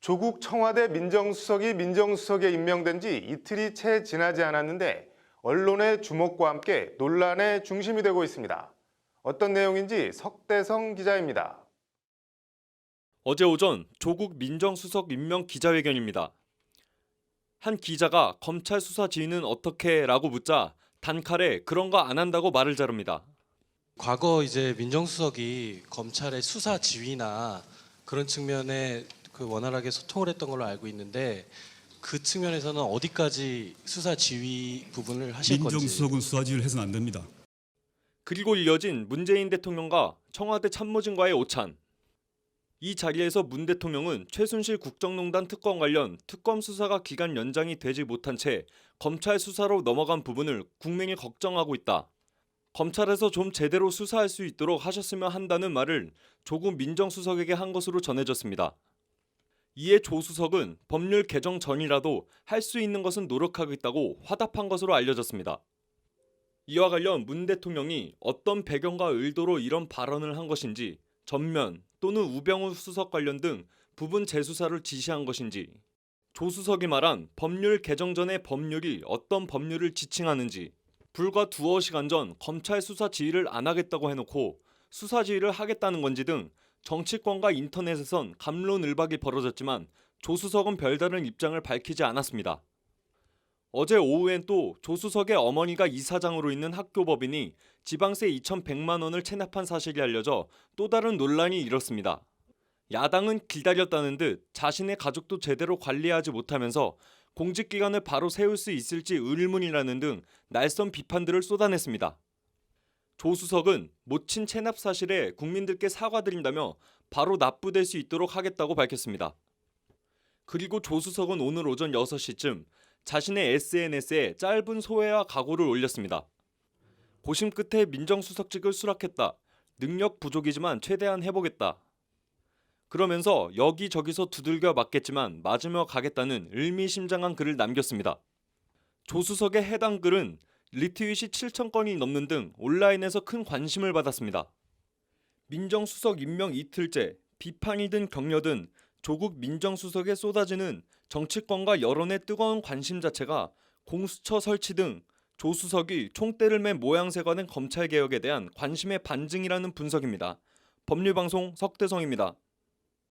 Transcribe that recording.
조국 청와대 민정수석이 민정수석에 임명된 지 이틀이 채 지나지 않았는데 언론의 주목과 함께 논란의 중심이 되고 있습니다. 어떤 내용인지 석대성 기자입니다. 어제 오전 조국 민정수석 임명 기자회견입니다. 한 기자가 검찰 수사 지휘는 어떻게 라고 묻자 단칼에 그런 거 안 한다고 말을 자릅니다. 과거 이제 민정수석이 검찰의 수사 지휘나 그런 측면에 원활하게 소통을 했던 걸로 알고 있는데 그 측면에서는 어디까지 수사 지휘 부분을 하실 건지. 민정수석은 수사 지휘를 해서는 안 됩니다. 그리고 이어진 문재인 대통령과 청와대 참모진과의 오찬. 이 자리에서 문 대통령은 최순실 국정농단 특검 관련 특검 수사가 기간 연장이 되지 못한 채 검찰 수사로 넘어간 부분을 국민이 걱정하고 있다. 검찰에서 좀 제대로 수사할 수 있도록 하셨으면 한다는 말을 조국 민정수석에게 한 것으로 전해졌습니다. 이에 조 수석은 법률 개정 전이라도 할 수 있는 것은 노력하겠다고 화답한 것으로 알려졌습니다. 이와 관련 문 대통령이 어떤 배경과 의도로 이런 발언을 한 것인지, 전면 또는 우병우 수석 관련 등 부분 재수사를 지시한 것인지, 조 수석이 말한 법률 개정 전의 법률이 어떤 법률을 지칭하는지, 불과 두어 시간 전 검찰 수사 지휘를 안 하겠다고 해놓고 수사 지휘를 하겠다는 건지 등 정치권과 인터넷에선 갑론을박이 벌어졌지만 조 수석은 별다른 입장을 밝히지 않았습니다. 어제 오후엔 또 조 수석의 어머니가 이사장으로 있는 학교법인이 지방세 2,100만 원을 체납한 사실이 알려져 또 다른 논란이 일었습니다. 야당은 기다렸다는 듯 자신의 가족도 제대로 관리하지 못하면서 공직기관을 바로 세울 수 있을지 의문이라는 등 날선 비판들을 쏟아냈습니다. 조 수석은 모친 체납 사실에 국민들께 사과드린다며 바로 납부될 수 있도록 하겠다고 밝혔습니다. 그리고 조 수석은 오늘 오전 6시쯤 자신의 SNS에 짧은 소회와 각오를 올렸습니다. 고심 끝에 민정수석직을 수락했다. 능력 부족이지만 최대한 해보겠다. 그러면서 여기저기서 두들겨 맞겠지만 맞으며 가겠다는 의미심장한 글을 남겼습니다. 조 수석의 해당 글은 리트윗이 7,000건이 넘는 등 온라인에서 큰 관심을 받았습니다. 민정수석 임명 이틀째 비판이든 격려든 조국 민정수석에 쏟아지는 정치권과 여론의 뜨거운 관심 자체가 공수처 설치 등 조 수석이 총대를 맨 모양새가 된 검찰개혁에 대한 관심의 반증이라는 분석입니다. 법률방송 석대성입니다.